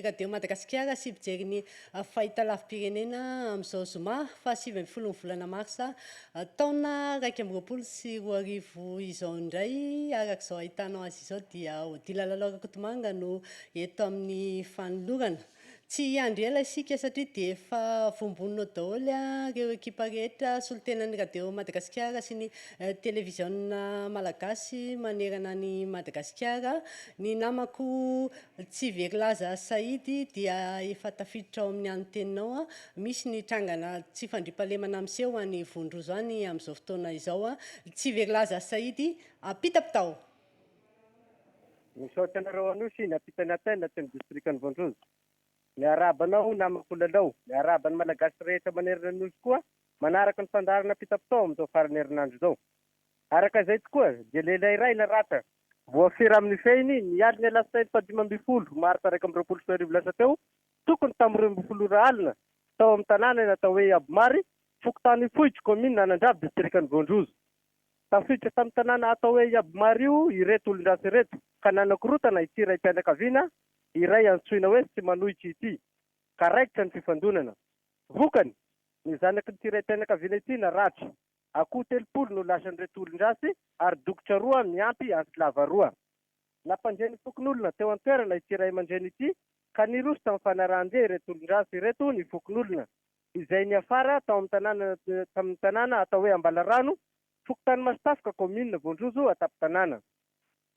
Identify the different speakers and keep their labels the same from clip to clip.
Speaker 1: radio Madagasikara sy mijery ny fahita lafim-pirenena amin'izao zoma fa 25 ny volana marsa taona 2024 izao indray arak'izao ahitanao azy izao dia Odila Lalao Rakotomanga no eto amin'ny fanolorana. Tsy andry ela isika satria dia efa vombonina daholo ireo ekipa rehetra solotenan'ny radio Madagasikara sy ny télévision malagasy manerana ny Madagasikara. Ny namako Tsivyerilaza Saidy dia efa tafiditra ao amin'ny antenninao. Misy ny trangana tsy fandriampahalemana miseho any Vondrozo any amin'izao fotoana izao. Tsivyerilaza Saidy, apita-pitao.
Speaker 2: Misaotra anareo anosy napitana tena teny distrikany Vondrozo. Miarabanao namako Lalao, miaraban'ny malagasy rehetra manerana anosy koa manaraka ny fandarana pita-pitao amin'izao farany herinandro izao. Araka izay tokoa dia lehilahy iray narata voafiry amin'ny fehiny nialy ny alasainy 15 martsa 2024 teo tokony tamin'ny 12 alina tao amin'ny tanàna natao hoe Abomary fokotany Fohitra commune Anandrabo distrikany Vondrozo. Tafiditra tamin'ny tanàna atao hoe Abomary io ireto olon-drasy ireto ka nanakorontana ity iray mpianakaviana iray antsoina hoe tsy manohitra ity ka raikitra ny fifandonana. Vokany ny zanaky ny iray mpianakaviana ity naratra akoho 30 no lasan'ireto olon-drasy ary dokotra 2 miampy ansilava 2. Nampanjeny fokon'olona teo an-toerana ity iray aman-dreny ity ka niroso tamin'ny fanarahan-dia ireto olon-drasy ireto ny fokon'olona izay ny afara tao amin'ny tanàna atao hoe Ambalarano fokotany Mastafoka commune Vondrozo atapy-tanàna.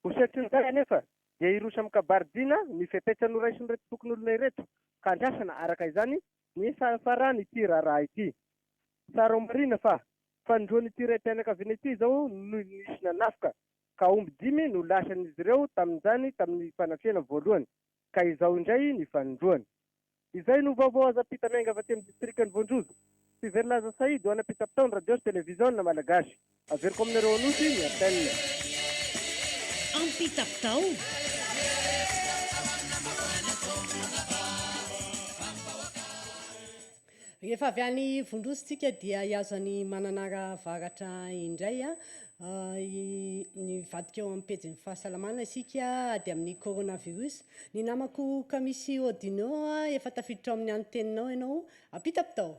Speaker 2: Ho setrin'izay anefa dia iroso amin'ny kabardina ny fepetra noraisin'ireto fokon'olona ireto ka andrasana araka izany ny safarany ity raharaha ity. Tsara marina fa fandroany ity iray mpianakaviana ity izao no nisy nanafika ka omby 5 no lasan'izy ireo tamin'ny fanafiana voalohany ka izao indray ny fanondroany. Izay no vaovao azo apita-miainga avy aty amin'ny distrikany Vondrozo. Tsivyerilaza Saidy ho anapita-pitao ny radio sy télévision malagasy. Averiko aminareo anosy ny antenne.
Speaker 1: Ampita-pitao. Rehefa avy any Vondrozontsika dia hiazo any Mananara Avaratra indray ny vadika eo amin'ny pejin'ny fahasalamana isika dia amin'ny coronavirus. Ny namako Kamisy Odinao efa tafiditra amin'ny antenninao ianao, apita-pitao.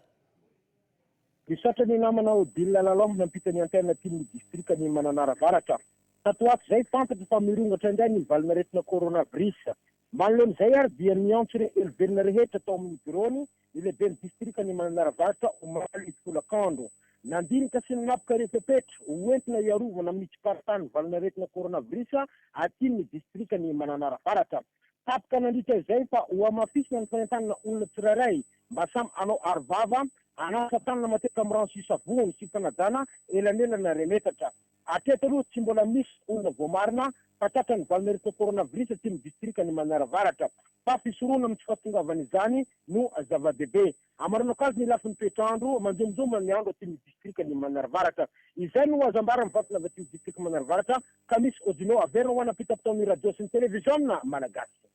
Speaker 3: Misaotra ny namana Odila Lalao nampita ny antenne tian'ny distrikany Mananara Avaratra. Tatoaky izay fantatra fa mirongatra indray ny valinaretina coronavirus. Manoloan'izay ary dia miantso ireo velona rehetra tao amin'ny bureau-ny ny lehiben'ny distrikany Mananara Avaratra omaly folakandro. Nandinika sy nanapoka ireo pepetra hoentina iarovana mitsokaritany valinaretina coronavirus aty ny distrikany Mananara Avaratra. Tapaka nandritra izay fa ho amafisina ny fanentanana olona tsirairay mba samy anao arivava anasa tanana matetika amin'ny rano sy savony sy fanajana elanelana remetatra. Atreto aloha tsy mbola misy olona voamarina fa tratra ny valinaretina coronavirus aty ny distrikany Mananara Avaratra. Fa fisoroana amin'ny tsy fahatongavana izany no zava-dehibe. Amaranakazy ny lafin'ny toetrandro manjomjoma ny andro aty ny distrikany Mananara Avaratra. Izay no azambara mivatana avy aty ny distrikany Mananara Avaratra ka misy Odinao averina ho anapita-pitao ny radio sy ny télévision malagasy.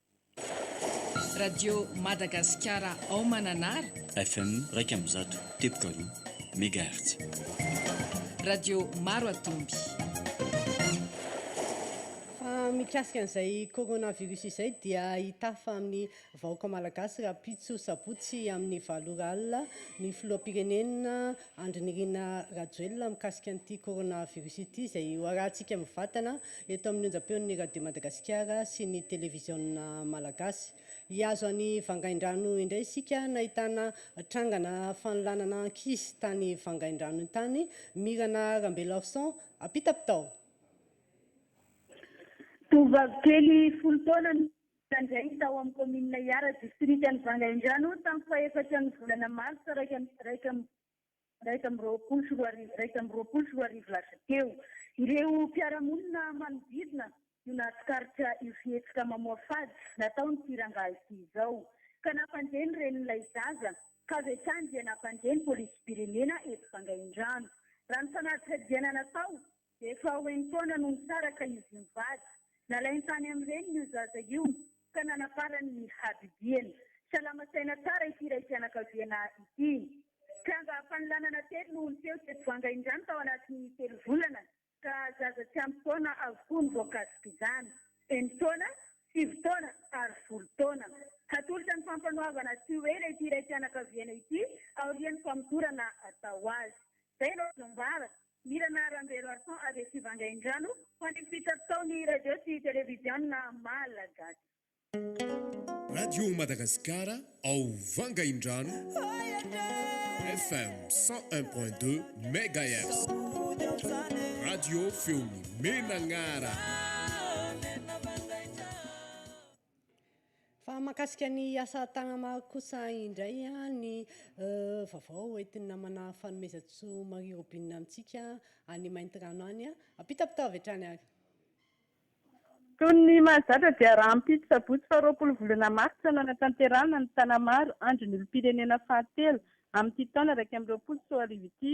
Speaker 4: Radio Madagasikara ao Mananara
Speaker 5: FM 100.3 MHz.
Speaker 4: Radio Maro Atomby.
Speaker 1: Mikasika an'izay coronavirus izay dia hita fa amin'ny vahoaka malagasy raha pitso sabotsy amin'ny 7 alina ny filoham-pirenena Andry Nirina Rajoelina mikasika an'ity coronavirus ity izay hoarahantsika mivatana eto amin'ny onjam-peon'ny radio Madagasikara sy ny télévision malagasy. Hiazo any Vangaindrano indray isika nahitana trangana fanolanana ankizy tany Vangaindrano tany. Mirana Rambelarson, apita-pitao.
Speaker 6: Tovavy kely 10 taona nandray tao amin'ny commune Iara distrikany Vangaindrano tamin'ny fahaefatra ny volana martsa raika amby roapolo sy roa arivo lasa teo. Ireo mpiara-monina manodidina no nahatsikaritra io fihetsika mamoa fady natao ny tiranga ity izao ka nampanjeny ren'ilay zaza ka vetrany dia nampanjeny polisy-pirenena eto Vangaindrano. Raha ny fanahy-tsadiana natao dia efa 9 taona no nisaraka izy mivady. Nalainy tany amin'ireny io zaza io ka nanaparany ny habibiany. Salama saina tsara ity iray fianakaviana ity. Tranga fanolanana telo no niseho teto Vangaindrano tao anatin'ny 3 volana ka zaza tsy ampy taona avokoa ny voakasika izany. 9 taona, 7 taona ary 10 taona. Hatolotra fanoavana sy hoe ilay ity iray fianakaviana ity aoriany famidorana atao azy zay no zombara mirana Ramberarson avy sy Vangaindrano ho any fitatao-ny radio sy televiziona malagasy.
Speaker 7: Radio Madagascar ao Vangaindrano FM 101.2 MHz. Radio Feony Menangara.
Speaker 1: Fa makasika ny asa tanamaro kosa indray ny vaovao entin'ny namana fanomezatso Marie Robine amintsika any Maintirano any apitapita avy hatrany ary.
Speaker 6: Toy ny mahazatra dia raha ampito sabotsy fa 20 volana martsa nanatanterahana ny tanamaro andro ny olom-pirenena fahatelo amin'ity taona 2020 ity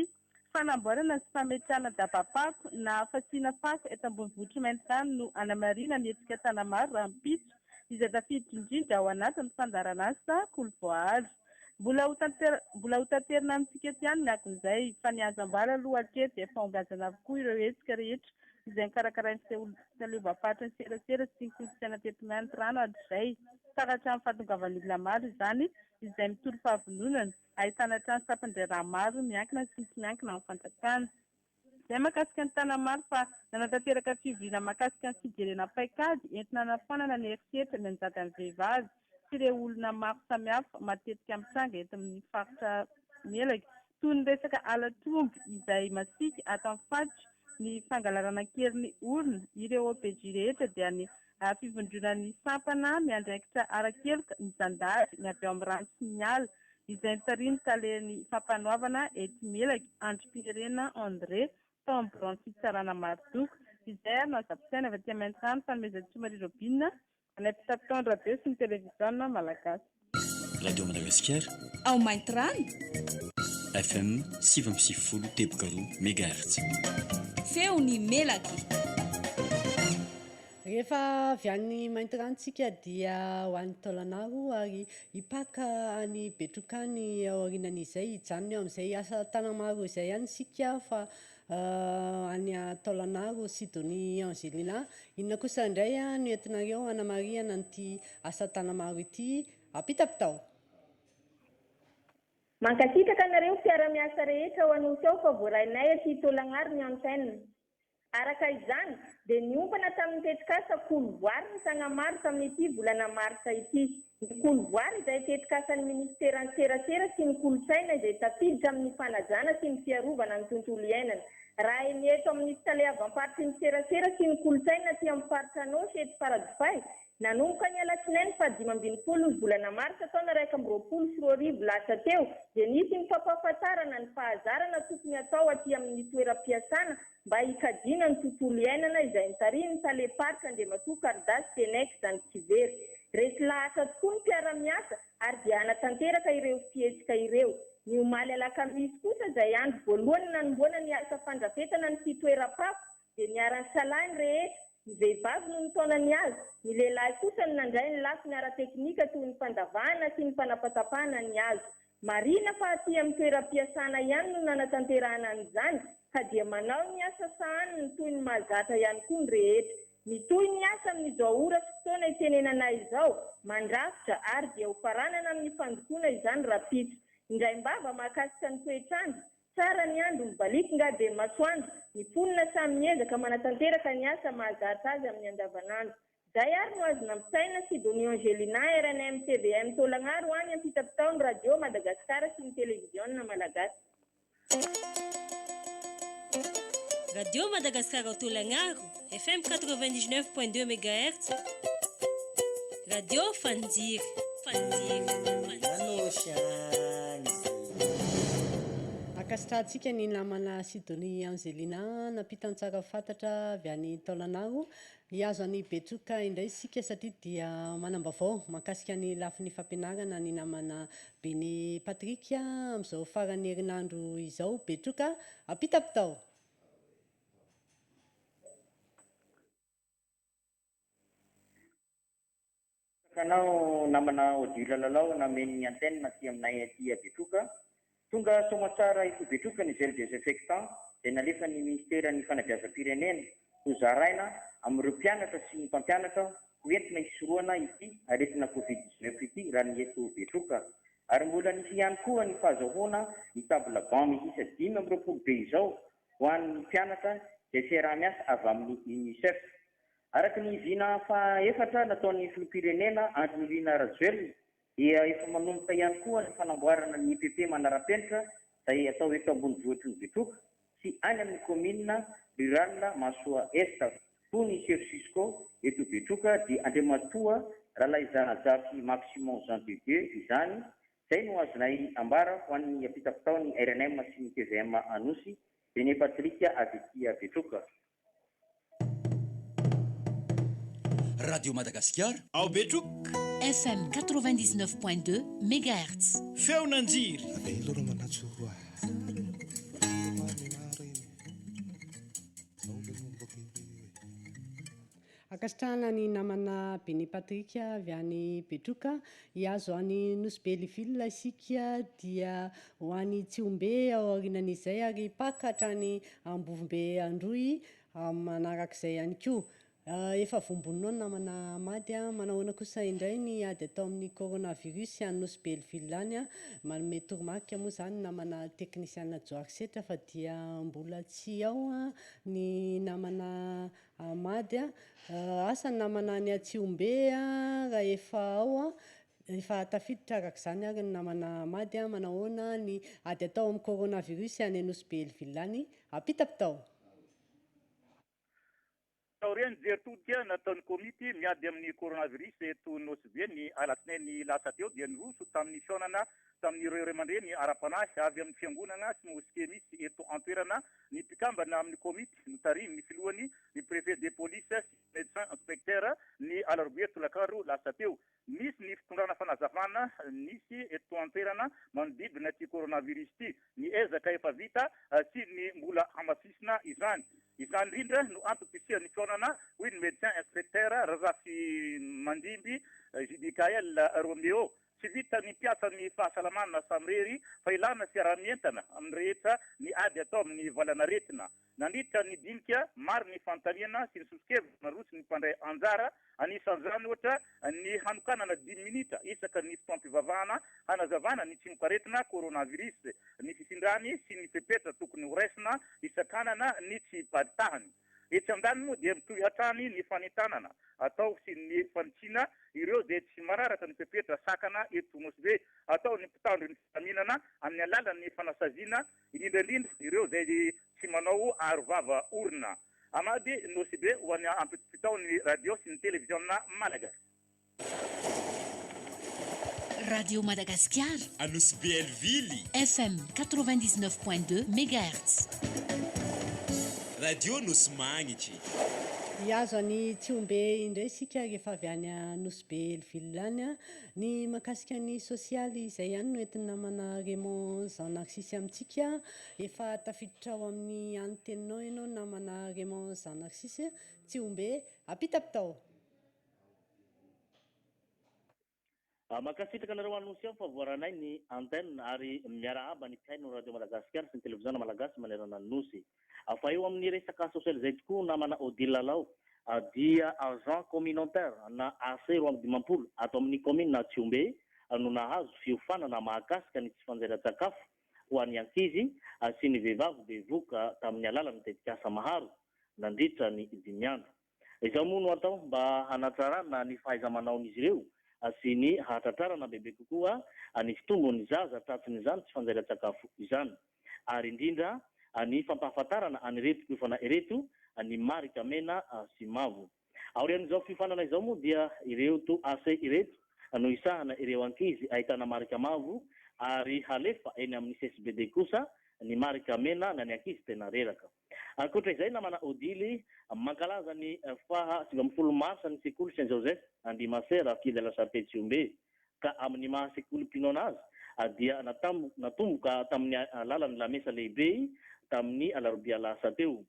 Speaker 6: fanamboarana sy fametrahana dabapako na fasiana fako eto ambony vohitra Maintany no anamarina ny hetsika tanamaro raha ampito izay tafiditra indrindra ao anatin'ny fandarana asa Kolovoahazo. Mbola ho tanterina amintsika ety ihany ny akon'izay fa ny azam-bala aloha hatreto efa hongazana avokoa ireo hetsika rehetra izay nikarakarain'ny fitaleovam-patra ny serasera sy ny kolontsaina teto Maintirano hatrizay taratra amin'ny fahatongavan'ny olona maro izany izay mitoro fahavononana ahitana trano sampandray maro miankina sy tsy miankina amin'ny fanjakana. Izay makasika ny tanamaro fa nanatanteraka fivoriana makasika ny fijerena paikady entina hanafanana ny eritreritra ny anjady amin'ny vehivavy sy ireo olona maro samihafa matetika mitsanga eto amin'ny faritra Melaky toy ny resaka alatromby izay masika ato amin'ny fatotra ny fangalarana kerin'ny olona ireo OPJ rehetra dia ny fivondrona ny sampana miandraikitra arakeloka ny zandary ny avy ao amin'ny rano sy ny ala izay nitariny talen'ny fampanoavana ety Melaky androm-pirenena André tao amin'ny branche fitsarana Marodoko izay no aza-pisaina avy aty Maintirano fanomezatso Marie Robine any ampitapitao radio sy ny televiziona malagasy.
Speaker 5: Radio Madagascar
Speaker 4: ao Maintirano
Speaker 5: FM 750 tebokaro MHz.
Speaker 4: Feony Melaky.
Speaker 1: Rehefa avy any Maintiranontsika dia ho an'ny Taolanaro ary hipaka any Betrokany aorinan'izay hijanona eo amin'izay asa tanamaro izay ihany sika fa any Taolanaro Sidonie Angelina inona kosa indray no entinareo hanamariana an'ity asa tanamaro ity apitapitao.
Speaker 6: Mankasitraka anareo fiara-miasa rehetra ho anosy ao fa voarainay aty Taolanaro ny antenne. Araka izany dia niompana tamin'ny tetikasa Kolovoary ny sagnamaro tamin'ity volana marsa ity. Ny Kolovoary izay tetikasan'ny ministeran'ny serasera sy ny kolontsaina izay tafiditra amin'ny fanajana sy ny fiarovana ny tontolo iainana. Raha ny eto amin'ny fitaleavam-paritra ny serasera sy ny kolontsaina aty amin'ny faritra Anosy eto Faradofay nanomboka ny alatsinainy fa 15 ny volana marsa taona 2024 lasa teo dia nisy ny fampahafantarana ny fahazarana tokony atao aty amin'ny toeram-piasana mba hikadiana ny tontolo iainana izay nitariny ny taleparitra Andriamatoa Karidasy Tenex Zantsibery. Resy lahatra tokoa ny mpiara-miasa ary dia hanatanteraka ireo fihetsika ireo. Ny omaly alakamisy kosa izay andro voalohany nanomboana ny asa fandrafetana ny fitoeram-pako dia niarany salahiny rehetra. Ny vehivavy no nitaonany azy, ny lehilahy kosa no nandray ny lafiny ara-teknika toy ny fandavahana sy ny fanapatapahana ny azy. Marina fa aty amin'ny toeram-piasana ihany no nanatanterahana an'izany ka dia manao ny asa sahaniny toy ny mahazatra ihany koa ny rehetra. Mitohy ny asa amin'izao ora sy fotoana itenenana izao, mandrafitra ary dia ho faranana amin'ny fandokoana izany rapitra. Indray mbava mahakasika ny toetrandro, tsara ny andro mibaliky nga dia masoandro, ny ponina samy miezaka manatanteraka ny asa mahazatra azy amin'ny andavanandro. Izay ary no azo nampisaina Sidonie Angelina RNM TVM Taolanaro any ampitapitao ny radio Madagasikara sy ny televiziona malagasy.
Speaker 8: Radio Madagascar Taolanaro FM 99.2 MHz. Radio Fandiry.
Speaker 1: Akasitrahantsika ny namana Sidonie Angelina napita tsara fantatra avy any Taolanaro hiazo any Betroka indray sika satria dia manam-baovao mahakasika ny lafin'ny fampianarana ny namana Beny Patrika amin'izao farany herinandro izao Betroka apitapitao.
Speaker 9: Kanao namana Odila Lalao nameny antenne aty aminay aty Betroka. Tonga somatsara ito Betroka ny zelo désinfectant dia nalefa ny ministera ny fanabeazam-pirenena ho zaraina amin'ireo mpianatra sy ny mpampianatra ho hoentina hisoroana ity aretina covid-19 ity raha ny eto Betroka. Ary mbola nisy ihany koa ny fahazahoana ny table banc miisa 5 be izao ho an'ny mpianatra izay fiaraha-miasa avy amin'ny UNICEF. Araka ny vina faha-efatra nataon'ny filoham-pirenena Andry Nirina Rajoelina dia efa manomboka ihany koa ny fanamboarana ny IPP manara-penitra izay atao eto ambonivohitry ny Betroka sy any amin'ny commune rurale Masoa Est. Toy ny Chef Cisco eto Betroka dia andriamatoa Ralahy Zanajafy Maximon Jean de Dieu izany. Izay no azonay ambara ho an'ny apita-pitaon'ny RNM sy ny TVM Anosy Bene Patrika avy ety Betroka.
Speaker 5: Radio Madagascar
Speaker 10: ao Betroka
Speaker 11: FM 99.2 MHz.
Speaker 10: Feonanjiri
Speaker 1: akasitrahana ny namana Beny Patrika avy any Betroka iazo any Nosy-Belleville isika dia ho any Tsiombe ao aorianan'izay ary pakatra ny Ambovombe Androy manarak'izay ihany koa. Efa vomboninao ny namana Amady manahoana kosa indray ny ady atao amin'ny coronavirus any Nosy-Belleville any manome toromarika moa zany namana teknisiana Joarsetra fa dia mbola tsy ao ny namana Amady asa ny namana ny Tsiombe raha efa ao efa tafiditra arak'izany ary ny namana Amady manahoana ny ady atao amin'ny coronavirus any Nosy-Belleville any apita-pitao.
Speaker 12: Taurian Zertudia nataon'ny komity miady amin'ny coronavirus eto Nosy-Be ny alatsinainy lasa teo dia niroso tamin'ny fionana tamin'ireo ray aman-dreny ara-panasy avy amin'ny fiangonana sy mosquée misy eto an-toerana ny mpikambana amin'ny komity notarimy ny filohany ny préfet de police sy médecin inspecteur ny alarobia tolakaro lasa teo. Misy ny fitondrana fanazavana nisy eto an-toerana manodidina ty coronavirus ty ny ezaka efa vita sy ny mbola hamasisina izany. Izany indrindra no antoko-pisian'ny fionana hoy ny médecin inspecteur Razafy Mandimby Judikael Romeo. Tsy vita ny piasa ny fahasalamana samrery fa ilana fiarah-mientana amin'ny rehetra ny ady atao amin'ny valanaretina. Nandritra ny dinika maro ny fantaniana sy ny sosikevitra naroso ny mpandray anjara anisan'izany ohatra ny hanokanana 10 minitra isaka ny fotoam-pivavahana hanazavana ny tsimokaretina coronavirus, ny fisindrany sy ny fepetra tokony ho raisina isankanana ny tsy paditahany. Etsy andany moa dia mitohy hatrany ny fanentanana atao sy ny fanitsina ireo izay tsy mararaka ny fepetra sakana eto Nosy-Be, atao ny mpitandro ny fitaminana amin'ny alalan'ny fanasaziana indrindraindrindra ireo izay tsy manao arovava orina. Amady Nosy-Be ho any ampitapitaon'ny radio sy ny televizionna Malagasy.
Speaker 11: Radio Madagascar
Speaker 10: à Nosy-Belleville
Speaker 11: FM 99.2 MHz.
Speaker 10: Radio Nosy Magnitry.
Speaker 1: Iazo any Tsiombe indray sika rehefa avy any Nosy-Belleville any ny makasika ny sosialy izay ihany no entin'ny namana Raymond Jean Narcisse amintsika efa tafiditra ao amin'ny anteninao ianao namana Raymond Jean Narcisse Tsiombe apita-pitao.
Speaker 13: Makasitraka anareo anonsy fa voaranay ny antenne ary miarahaba ny mpihaino radio Madagasikara sy ny televiziona malagasy manerana ny nosy. Fa eo amin'ny resaka sosialy izay tokoa namana Odile Lalao dia agent communautaire na AC 20 ato amin'ny commune na Tsiombe no nahazo fiofanana mahakasika ny tsy fanjaira-tsakafo ho an'ny ankizy sy ny vehivavy bevoka tamin'ny alalany tetikasa maharo nandritra ny 5 andro. Izao moa no atao mba hanatsarana ny fahaiza-manaon'izy ireo sy ny hahatratrarana bebe kokoa ny fitombon'ny zaza tratsiny izany tsy fanjaira-tsakafo izany ary indrindra ny fampahafantarana anireto fiofana ireto ny marika mena sy mavo. Aorian'izao fiofanana izao moa dia ireo to AC ireto no isahana ireo ankizy ahitana marika mavo ary halefa eny amin'ny CSBD kosa ny marika mena na ny ankizy tena reraka. Ankoatra izay namana Odile mankalaza ny faha 20 marsa ny sekoly Saint Joseph Andimasera Fille la Chapelle Tsiombe ka amin'ny maha sekoly Pinonazy dia natomboka tamin'ny alalan'ny lamesa lehibe tamin'ny alarobia lasa teo.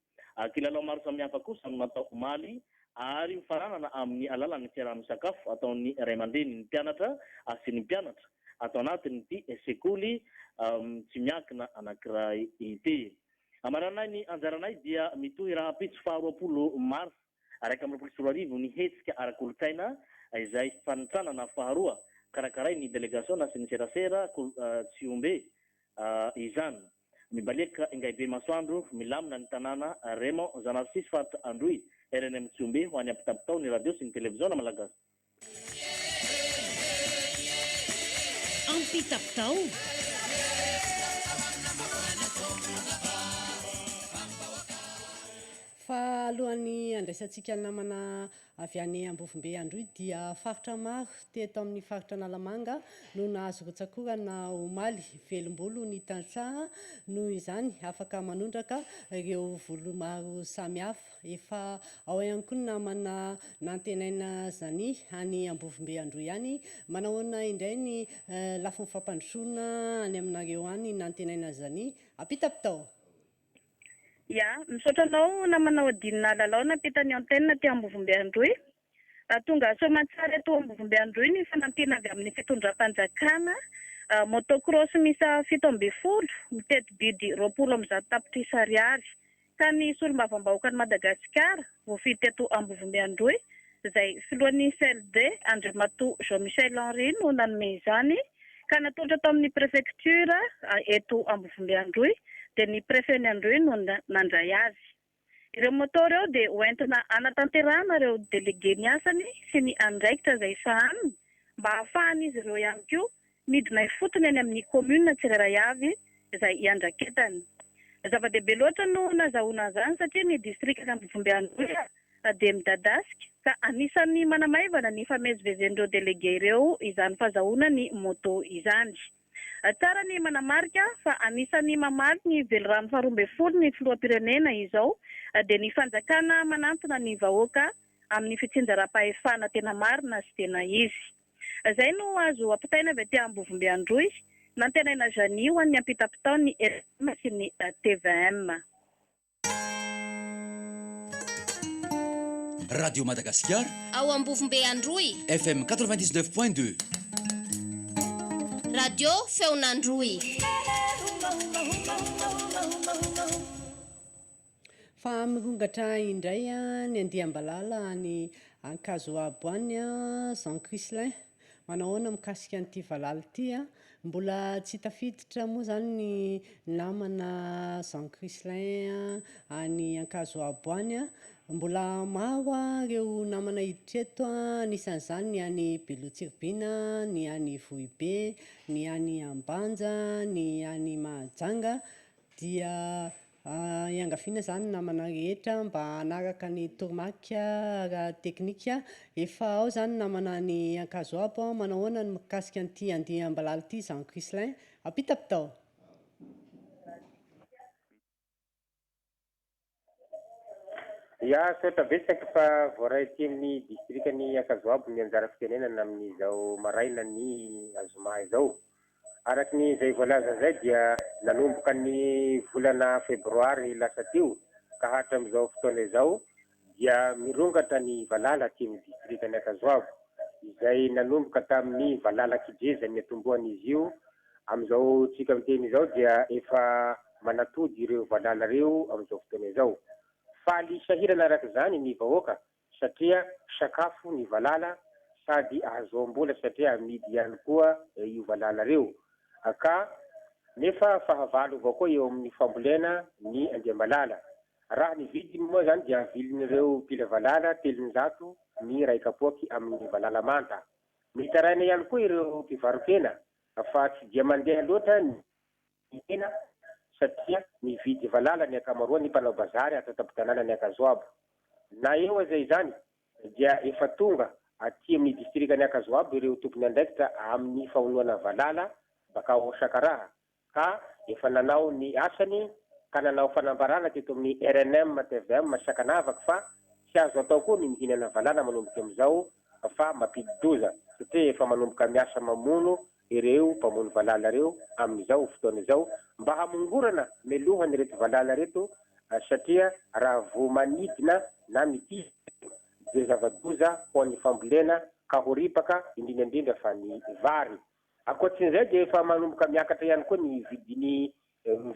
Speaker 13: Kilalao maro samihafa kosa no natao omaly ary mifaranana amin'ny alalan'ny fiaraha-misakafo ataon'ny ray aman-dreny ny mpianatra sy ny mpianatra atao anatin'ity sekoly tsy miankina anankiray ity. Amaranay ny anjaranay dia mitohy raha pitso faha 20 mars araika amby roapolo sy roa arivo ny hetsika ara-kolontsaina izay fanitsanana faharoa karakaray ny délégation na sy ny serasera Tsiombe izany mibaleka ingaibe masoandro milamina ny tanàna Raymond Zanarsis faritra Androy RNM Tsiombe ho any ampitapitao ny radio sy ny télévision malagasy
Speaker 8: ampitapitao
Speaker 1: fa alohan'ny andraisantsika namana avy any Ambovombe Androy dia faritra maro teto amin'ny faritra Analamanga no nahazo rotsakorana omaly velombolo ny tantsaha noho izany afaka manondraka ireo volo maro samihafa efa ao ihany koa namana nantenaina zany any Ambovombe Androy any manahoana indray ny lafin'ny fampandrosoana any aminareo any nantenaina zany apitapitao.
Speaker 6: Ya, misaotra anao namanao adinina lalao napitany antenne ty Ambovombe Androy. Tonga soamantsara eto Ambovombe Androy ny fanampiana avy amin'ny fitondram-panjakana motocross misa 17 mitety bidy 20 tapitra ariary ka ny solombavam-bahoaka ny Madagasikara voafity eto Ambovombe Androy izay filohan'ny CLD Andriamato Jean-Michel Henry no nanome izany ka natondra tao amin'ny préfecture eto Ambovombe Androy dia ny préfet ny Androy no nandray azy. Ireo motor eo dia hoentina anatanterahana ireo délégué ny asany sy ny andraikitra izay sahaniny mba ahafahany izy ireo ihany koa midina ifotony any amin'ny commune tsirairay avy izay iandraketany. Zava-dehibe loatra no nazahoana izany satria ny district Ambovombe Androy dia midadasika ka anisan'ny manamaivana ny famezivezen'ireo délégué ireo izany fahazahoana ny moto izany. Tsara ny manamarika fa anisan'ny mamaly ny velorano faharoa ambin'ny folo ny filoham-pirenena izao dia ny fanjakana manantona ny vahoaka amin'ny fitsinjaram-pahefana tena marina sy tena izy. Izay no azo ampitaina avy aty Ambovombe Androy nantenaina Janie ho an'ny ampitapitao ny RFM sy ny TVM.
Speaker 5: Radio Madagascar
Speaker 14: ao Ambovombe Androy
Speaker 5: FM 99.2
Speaker 14: Radio Feonandroy.
Speaker 1: Fa mirongatra indray ny Andiambalala ny Ankazo Aboany Jean Crislin manahoana mikasika an'ity valala ity mbola tsy tafiditra moa zany ny namana Jean Crislin any Ankazo Aboany mbola maro ireo namana hiditra eto anisan'izany ny any Belotsirbina, ny any Vohibe, ny any Ambanja, ny any Mahajanga dia iangaviana zany namana rehetra mba hanaraka ny toromaka raha teknika efa ao zany namana ny Ankazo Abo manahoana ny mikasika an'ity Andiambalala ity Jean Crislin apitapitao.
Speaker 2: Ya sotra betsaka fa voaray ty amin'ny distrikany Ankazo Abo ny anjara fitenenana amin'izao maraina ny azoma izao. Araky ny izay voalaza zay dia nanomboka ny volana febroary lasa teo ka hatramin'izao fotoana izao dia mirongatra ny valala ty amin'ny distrikany Ankazo Abo izay nanomboka tamin'ny valala Kidreza ny atombohan'izy io amin'izao tsika miteny izao dia efa manatody ireo valala reo amin'izao fotoana izao. Faly sahirana araka zany ny vahoaka satria sakafo ny valala sady ahazoam-bola satria amidy ihany koa io valala reo. Ka nefa fahavalo avao koa eo amin'ny fambolena ny Andiambalala. Raha ny vidiny moa zany dia vilin'ireo mpila valala 300 ny ray kapoaky amin'ny valala manta. Mitaraina ihany koa ireo mpivarokena fa tsy dia mandeha loatra ny hena satria mividy valala ny akamaroa ny mpanao bazary atao tampon-tanàna ny Ankazo Abo. Na eo azay zany dia efa tonga aty amin'ny distrikany Ankazo Abo ireo tompony andraikitra amin'ny fahonoana valala bakao Sakaraha ka efa nanao ny asany ka nanao fanambarana teto amin'ny RNM TVM Sakanavaka fa tsy azo atao koa ny mihinana valala manomboka amin'izao fa mampidi-doza satria efa manomboka miasa mamono ireo mpamono valala reo amin'izao fotoana izao mba hamongorana melohany reto valala reto satria raha vo manidina na mity dia zava-doza ho an'ny fambolena ka ho ripaka indrindra fa ny vary. Ankoatsin'izay dia efa manomboka miakatra ihany koa ny vidiny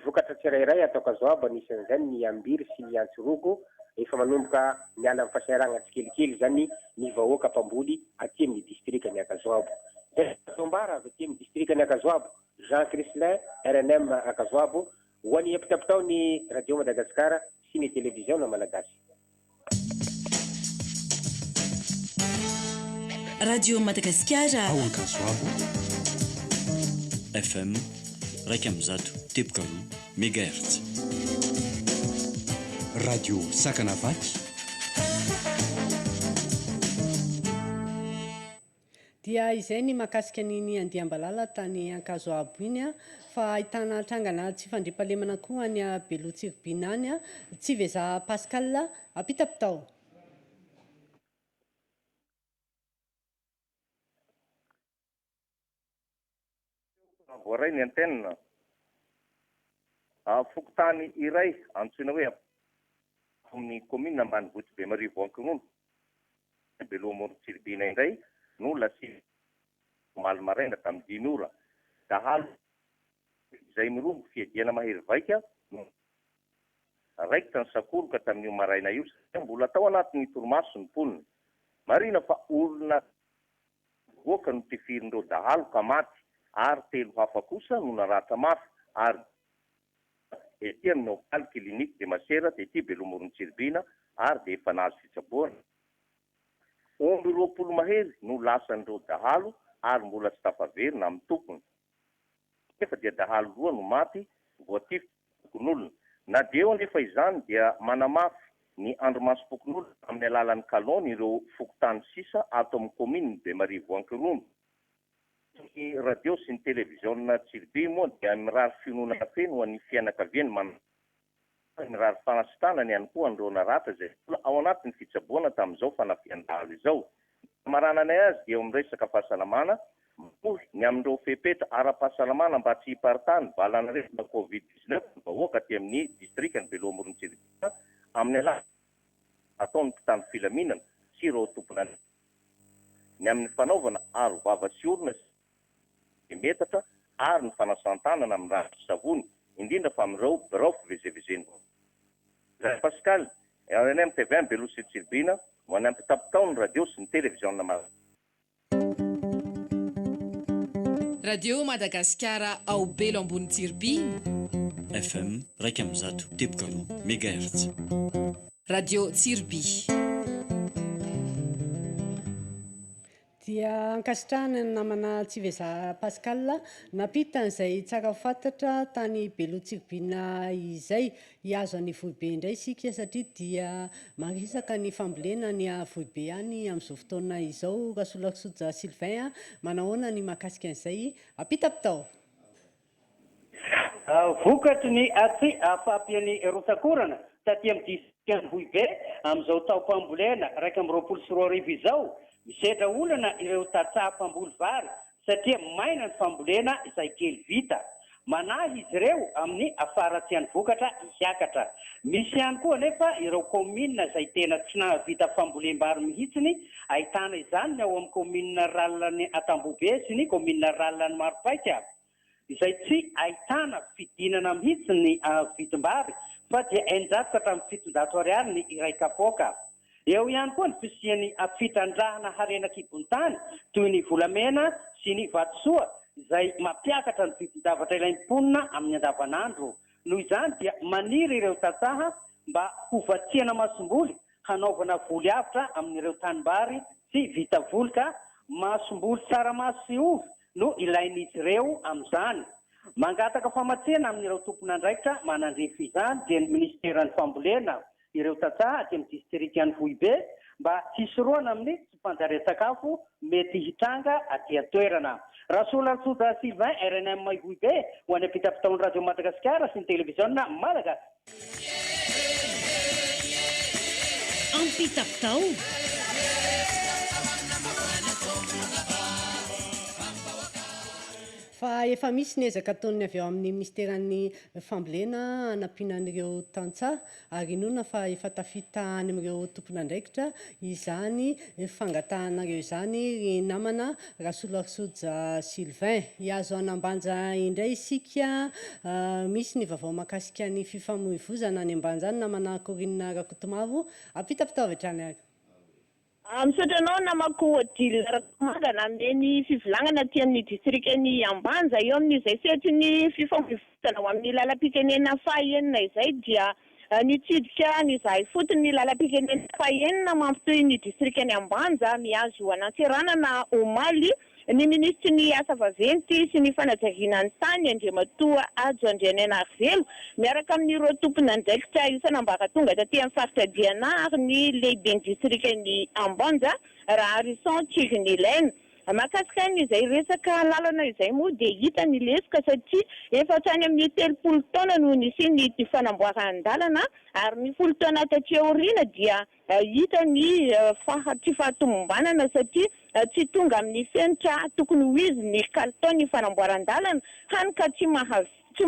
Speaker 3: vokatra tsirairay atao kazoaba anisan'izany ny ambiry sy ny antsiroko efa manomboka miala amin'ny fahasairana tsikelikely zany ny vahoaka mpamboly aty amin'ny distrika ny Akazoabo. Tombara avy aty amin'ny distrika ny Akazoabo, Jean Crislin, RNM Akazoabo, ho an'ny apitapitao ny radio Madagasikara sy ny télévision na malagasy.
Speaker 4: Radio Madagasikara
Speaker 5: ao Ankazoabo FM 103.3 MHz. Radio Sakanavady
Speaker 1: dia izay ny mahakasika ny andiambalala tany Ankazoabo iny fa ahitana trangana tsy fandriampahalemana koa any Belotsiribina any tsy veza Pascal apitapitao.
Speaker 12: Voaray ny antenne fokotany iray antsoina hoe amin'ny commune ambanivohitra Bemarivo Ankirono Beloha Morotsiribina indray no lasi omaly maraina tamin'ny 10 ora dahalo izay mirombo fiadiana mahery vaika raikitra ny sakoroka tamin'io maraina io satria mbola tao anatin'ny torimaso ny mponina marina fa olona voaka no tifirindreo dahalo ka maty ary 3 hafa kosa no naratra mafy ary ety amin'ny hôpitaly clinique de Masera ety Beloha Morotsiribina ary de efa nahazo fitsaboana. Omby 20 mahery no lasan'ireo dahalo ary mbola tsy tafaverina amin'ny tompony. Efa dia dahalo 2 no maty voatify tokon'olona. Na dia eo anefa izany dia manamafy ny andromasom-pokon'olona amin'ny alalan'ny kalony ireo fokotany sisa ato amin'ny commune Bemarivo Ankirono. Ny radio sy ny télévision Tsiribi moa dia mirary finoana feno ho an'ny fianakaviany mirary fanasitanany ihany koa an'ireo naratra izay ao anatin'ny fitsaboana tamin'izao fanafian-dahalo izao. Marananay azy dia eo amin'ny resaka fahasalamana ny amin'ireo fepetra ara-pahasalamana mba tsy hiparitany valan'aretina COVID-19 vahoaka aty amin'ny distrikany Beloha Morotsiribina amin'ny alalan'ny ataon'ny mpitandro filaminana sy ireo tompona ny amin'ny fanaovana aro vava sy orona metatra ary ny fanasantanana amin'ny rano sy savony indrindra fa amin'ireo birao fivezevezeny. Pascal, RNM TV1 Beloha Morotsiribina, ho any ampitapitao ny radio sy ny télévision na
Speaker 4: Radio Madagasikara ao Belo ambony Tsiribina
Speaker 5: FM 103.3 MHz.
Speaker 4: Radio Tsiribi
Speaker 1: dia ankasitrahana ny namana tsy veza Pascal napita izay tsara fantatra tany Belotsiribina izay hiazo any Vohibe indray sika satria dia marisaka ny fambolena ny Vohibe any amin'izao fotoana izao. Rasolasoja Sylvain manahoana ny mahakasika an'izay apitapitao.
Speaker 15: Vokatry ny atsy afapian'ny rosakorana taty amin'ny distrikany Vohibe amin'izao taom-pambolena 124 izao misedra olana ireo tatsaha mpamboly vary satria maina ny fambolena izay kely vita. Manahy izy ireo amin'ny afaratsian'ny vokatra hiakatra. Misy ihany koa nefa ireo commune izay tena tsy nahavita fambolem-bary mihitsiny ahitana izany ao amin'ny commune Ralany Atambobe sy ny commune Ralany Maropaika izay tsy ahitana fidinana mihitsy ny vidim-bary fa dia 1,700 ariary ny iray kapoaka. Eo ihany koa ny fisiany fitandrahana harena kibon-tany toy ny volamena sy ny vatosoa izay mampiakatra ny vidin-davatra ilain'ny mponina amin'ny andavanandro. Noho izany dia maniry ireo tatsaha mba hovatsiana masomboly hanaovana voly avitra amin'ireo tanimbary sy vita voly ka masomboly tsaramaso sy ovy no ilain'izy ireo amin'izany. Mangataka famatsiana amin'ireo tompon'andraikitra manandrefy izany dia ny ministeran'ny fambolena ireo tatsaha aty amin'ny distrikany Vohibe mba hisoroana amin'ny tsy fanjarian-tsakafo mety hitranga aty atoerana. Rasolasoja Sylvain, RNM Vohibe, ho any ampitapitaon'ny radio Madagasikara sy ny télévision Malagasy.
Speaker 8: Ampitapitao.
Speaker 1: fa efa misy ny ezaka ataony avy eo amin'ny ministeran'ny fambolena anampianan'ireo tantsaha ary inona fa efa tafita any amin'ireo tompon'andraikitra izany fangatahanareo izany namana Rasoloasoja Sylvain hiazo anambanja indray isika misy ny vaovao makasika ny fifamoivoizana any ambanja any namana Corinne Rakotomavo apitapitavatra any ary
Speaker 16: misaotra anao namako Odile Rakomanga amin'ny fivolagana ty amin'ny distrikany Ambanja eo amin'izay setry ny fifamoivoizana ho amin'ny lalam-pirenena fahaenina izay dia nitsidika ny zahay fotony ny lalam-pirenena fahaenina mampitoy ny distrikany Ambanja miazo anantsiranana omaly ny ministry ny asa vaventy sy ny fanajaviana ny tany Andriamatoa Ajo Andrianenarivelo miaraka amin'ireo tompon'andraikitra isan'ambaratonga taty amin'ny faritra Diana ary ny lehiben'ny distrikany Ambanja raha Harrison Tsirinilène makasika izay resaka lalana izay moa dia hita ny lesika satria efa hatrany amin'ny 30 taona no nisy ny fanamboaran-dalana ary ny 10 taona taty aoriana dia hita ny tsy fahatomombanana satria tsy tonga amin'ny fenitra tokony ho izy ny kalitao ny fanamboaran-dalana hany ka tsy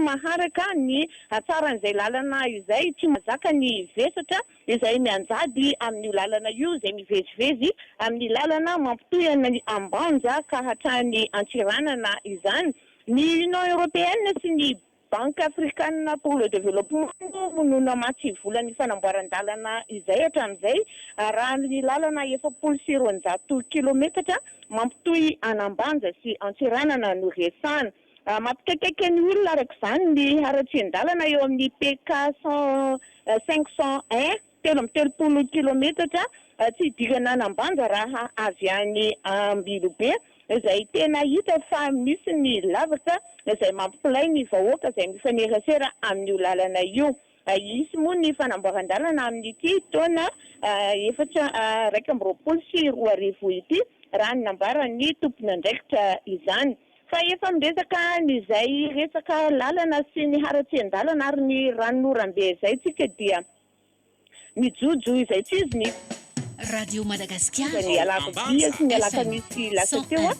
Speaker 16: maharaka ny hatsaran'izay lalana izay tsy mazaka ny vesatra izay mianjady amin'ny lalana io izay mivezivezy amin'ny lalana mampitoy any Ambanja ka hatrany Antsiranana izany ny Union Européenne sy ny Banque africaine pour le développement no namatsy vola ny fanamboaran-dalana izay hatramin'izay raha ny lalana 700 kilometatra mampitoy Anambanja sy Antsiranana no resana mampikaikaiky ny olona araka izany ny haratsian-dalana eo amin'ny PK 501 30 kilometatra tsy idirana Anambanja raha avy any Ambilobe izay tena hita fa misy ny lavaka izay mampilay ny vahoaka izay mifanerasera amin'ny lalana io isy moa ny fanamboaran-dalana amin'ity taona 2024 ity raha ny nambaran'ny tompon'andraikitra izany fa efa miresaka n'izay resaka lalana sy ny haratsian-dalana ary ny ranonorambe izay tsika dia mijojo izay tsy izy ny
Speaker 11: Radio Madagascar
Speaker 16: ny alako dia sy ny alaka misy lasa teo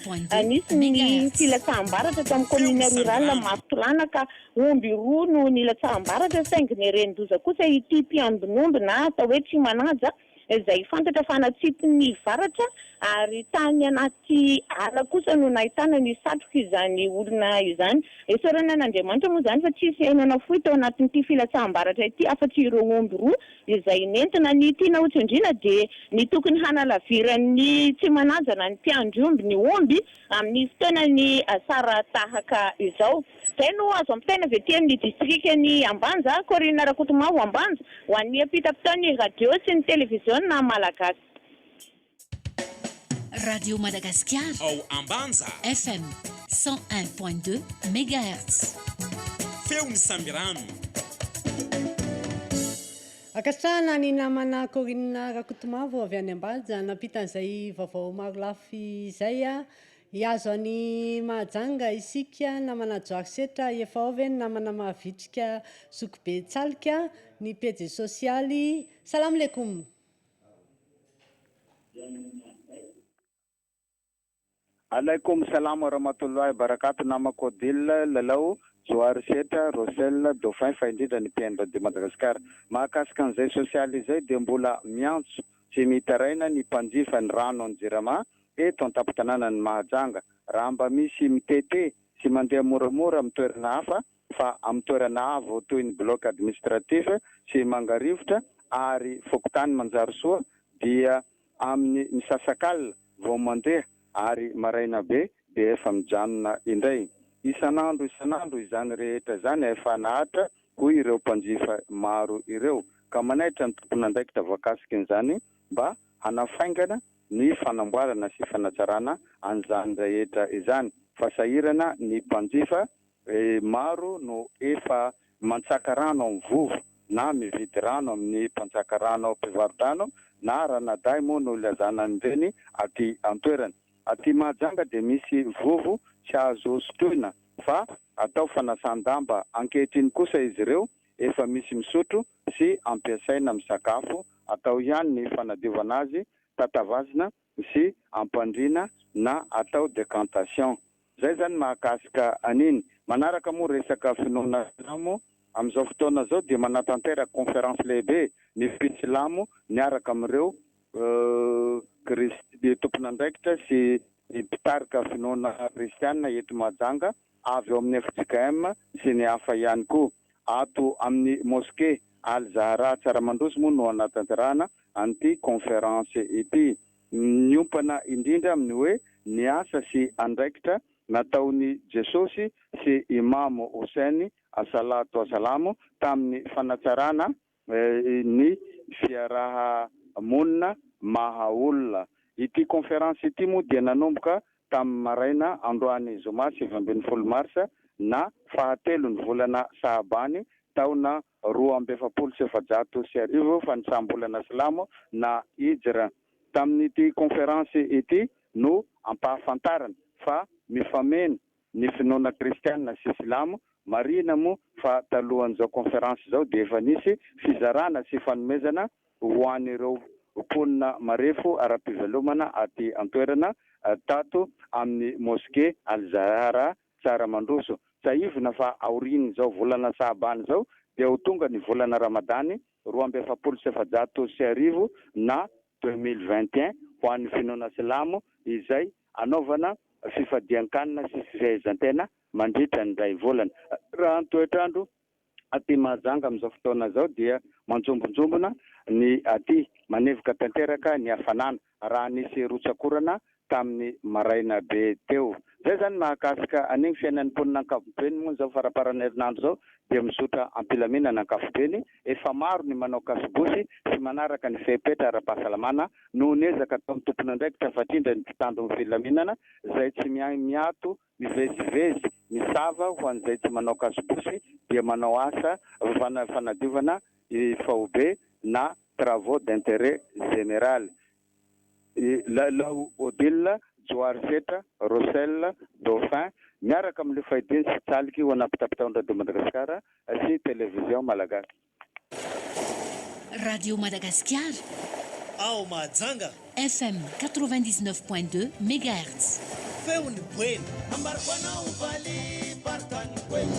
Speaker 16: nisy ny filatsaham-baratra tamin'ny commune rurale Martolana ka omby roa no nilatsaham-baratra saingy ny rendoza kosa ity mpiambin'omby na atao hoe tsy manaja izay fantatra fanatsipy ny varatra ary tany anaty ala kosa no nahitana ny satroka izany olona izany esorana n'Andriamanitra moa izany fa tsisy ainana foy tao anatin'ity filatsaham-baratra ity afa-tsy ireo omby roa izay nentina ny tiana hotsindrina dia ny tokony hanalaviran'ny tsy manajana ny mpiandry-omby ny omby amin'ny fotoanany sara tahaka izao zay no azo ampitaina avy ety amin'ny distrikany Ambanja Corinne Rakotomavo Ambanja ho an'ny apitapitaon'ny radio sy ny televiziona malagasy
Speaker 11: Radio Madagascar
Speaker 10: ao Ambanja
Speaker 11: FM 101.2 MHz
Speaker 10: feony Sambirano
Speaker 1: akasitrahana ny namana Corinne Rakotomavo avy any Ambanja nampitan'izay vaovao maro lafy izay hiazo any Mahajanga isika namana Joarisetra efa avy namana Mahavitrika Sokobe Tsalika ny pejy sosialy salam alaikum
Speaker 17: alaikum salam wa rahmatullahi wa barakatuh namako Odile Lalau Joarisetra Rosel Dauphin fa indrindra ny mpiaino de Madagasikara mahakasika an'izay sosialy izay dia mbola miantso sy mitaraina ny mpanjifa ny rano ny Jirama eto an-tampon-tanàna ny Mahajanga raha mba misy mitete sy mandeha moramora amin'ny toerana hafa fa amin'ny toerana avo toy ny bloc administratif sy mangarivotra ary fokotany manjary soa dia amin'ny misasakalina vao mandeha ary maraina be dia efa mijanona indray isanandro izany rehetra izany efa nahatra hoy ireo mpanjifa maro ireo ka manaitra ny tompon'andraikitra voakasika izany mba hanafaingana ny fanamboarana sy fanatsarana an'izany rehetra izany fasahirana ny mpanjifa maro no efa mantsaka rano amin'ny vovo na mividy rano amin'ny mpantsaka rano mpivarotano na ranaday moa no ilazana an'ireny aty antoerana aty Mahajanga dia misy vovo tsy azo sotroina fa atao fanasan-damba ankehitriny kosa izy ireo efa misy misotro sy ampiasaina amin'ny sakafo atao ihany ny fanadiovana azy tatavazina sy ampandrina na atao decantation zay zany mahakasika aniny. Manaraka moa resaka finoana silamo amin'izao fotoana zao dia manatantera conférence lehibe ny mpitsilamo miaraka amin'ireo tompon'andraikitra sy mpitarika finoana kristianina eto Mahajanga avy eo amin'ny FJKM sy ny hafa ihany koa. Ato amin'ny mosquée Al Zahra Tsaramandroso moa no anatanterahana an'ity conférence ity. Niompana indrindra amin'ny hoe ny asa sy andraikitra nataony Jesosy sy Imamo Hossein Asalatu Wasalamo tamin'ny fanatsarana ny fiaraha monina maha olona. Ity conférence ity moa dia nanomboka tamin'ny maraina androany zoma 20 marsa na fahatelo ny volana Sahabany taona 2024 fanisambolana silamo na hijra. Tamin'ity conférence ity no ampahafantarana fa mifameno ny finoana kristianina sy silamo. Marina moa fa talohan'izao conférence zao dia efa nisy fizarana sy fanomezana ho an'ireo mponina marefo ara-pivelomana aty antoerana tato amin'ny mosquée Al Zahra Tsaramandroso. Saivina fa aorian'izao volana Sahabany zao dia ho tonga ny volana Ramadany 2024 na 2021 ho an'ny finoana silamo izay anaovana fifadian-kanina sy fifaizan-tena mandritra ny ray volana. Raha ny toetrandro aty Mahajanga amin'izao fotoana zao dia manjombonjombona ny aty manevoka tanteraka ny hafanana raha nisy rotsakorana tamin'ny maraina be teo. Zay zany mahakasika an'iny fiainan'ny mponina ankapobeny moa zao faraparan'ny herinandro zao dia misotra ampilaminana ankapobeny. Efa maro ny manao kasibosy sy manaraka ny fepetra ara-pahasalamana no nezaka atao amin'ny tompon'andraikitra fatrindra ny mpitandro ny filaminana zay tsy miato mivezivezy misava ho an'izay tsy manao kasibosy dia manao asa fanadiovana faobe na travaux d'intérêt général. Lao Odile Joar Setra Rossel Dauphin miaraka amin'ny fahidiny sy tsaliky ho anampitapitaon Radio Madagasikara sy télévision malagasy.
Speaker 11: Radio Madagascar.
Speaker 18: Ao Mahajanga.
Speaker 11: FM 99.2 MHz.
Speaker 18: Feony Bueno. Ambarpanao vali partany Bueno.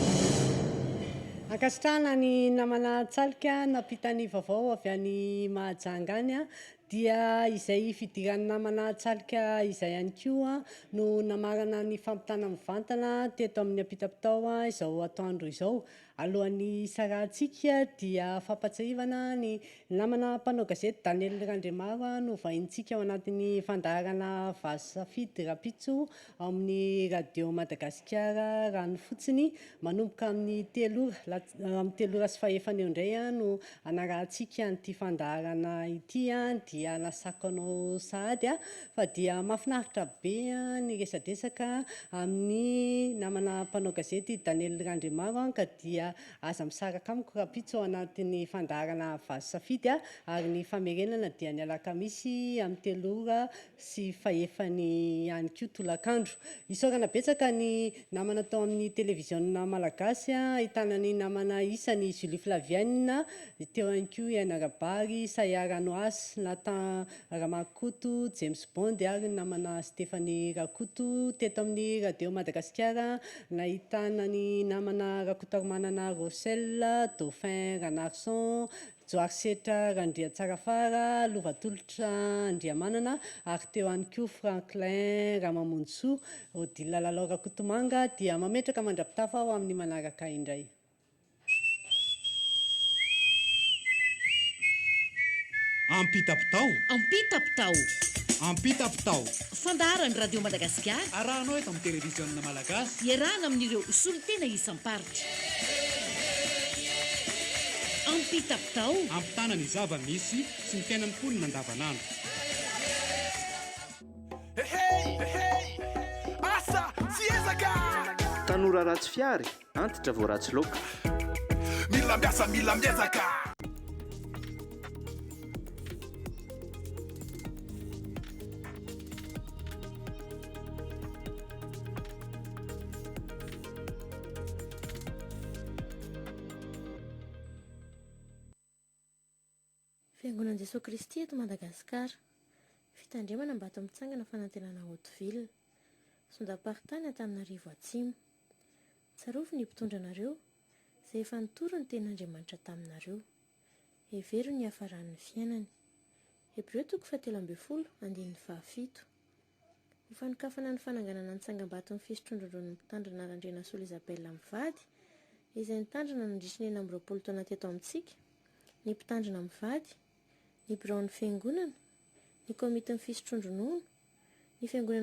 Speaker 1: Ankasitrahana ny namana tsalika nampitany vaovao avy any Mahajanga any dia izay fidirany namana tsalika izay ihany koa no namarana ny fampitana mivantana teto amin'ny ampitapitao izao atoandro izao. Alohan'ny sarahantsika dia fampatsahivana ny namana mpanao gazety Daniel Randremaro no vahintsika ao anatin'ny fandaharana Vasafidy Rapitso amin'ny Radio Madagasikara rano fotsiny manomboka amin'ny telora sy fahefana eo indray no anarahantsika an'ity fandaharana ity dia lasako anao sahady fa dia mahafinaritra be ny resadresaka amin'ny namana mpanao gazety Daniel Randremaro ka dia aza misaraka amiko Rapitso ao anatin'ny fandaharana Vasafidy ary ny famerenana dia ny alakamisy amin'ny telora sy fahefany ihany koa tolakandro. Isaorana betsaka ny namana tao amin'ny televiziona malagasy ahitana ny namana isany Julie Flaviane teo ihany koa Iaina Rabary, Saya Ranoasy, Nathan Ramakoto, James Bond ary namana Stéphanie Rakoto teto amin'ny Radio Madagasikara nahitana ny namana Rakotaromanana Rossel, Dauphin Ranarson, Joar Setra Randria Tsarafara, Lovatolotra Andriamanana ary teo ihany koa Franklin Ramamonjou, Odile Lalao Rakotomanga dia mametraka mandrapitafa ao amin'ny manaraka indray.
Speaker 10: Ampitapitao.
Speaker 11: Ampitapitao.
Speaker 10: Ampitapitao.
Speaker 11: Fandaharan'ny Radio Madagasikara.
Speaker 10: Arahanao eto amin'ny televiziona malagasy.
Speaker 11: Iarahana amin'ireo solon-tena isam-paritra. Ampitapitao.
Speaker 10: Ampitana ny zava-misy sy ny fiainan'ny mponina andavanandro.
Speaker 18: Asa tsy ezaka.
Speaker 19: Tanora ratsy fiary, antitra vao ratsy loka.
Speaker 18: Mila miasa, mila miezaka.
Speaker 20: Fiangonan'i Jesosy Kristy eto Madagasikara. Fitandremana mba ato mitsangana fanantenana Haute-Ville. sondaparitany Antananarivo Atsimo. Tsarovy ny mpitondra anareo izay efa nitoro ny ten'Andriamanitra taminareo. Hevero ny hafaran'ny fiainany. Hebreo 7:17. Ho fanikafana ny fananganana ny tsangam-bato ny fisotrondrondron'ny mpitandrina Randrena Sola Isabella Mivady izay nitandrina nandritra ny 20 taona teto amintsika, ny mpitandrina Mivady, ny biraon'ny fiangonana, ny komitin'ny fisotrondronono, ny fiangonana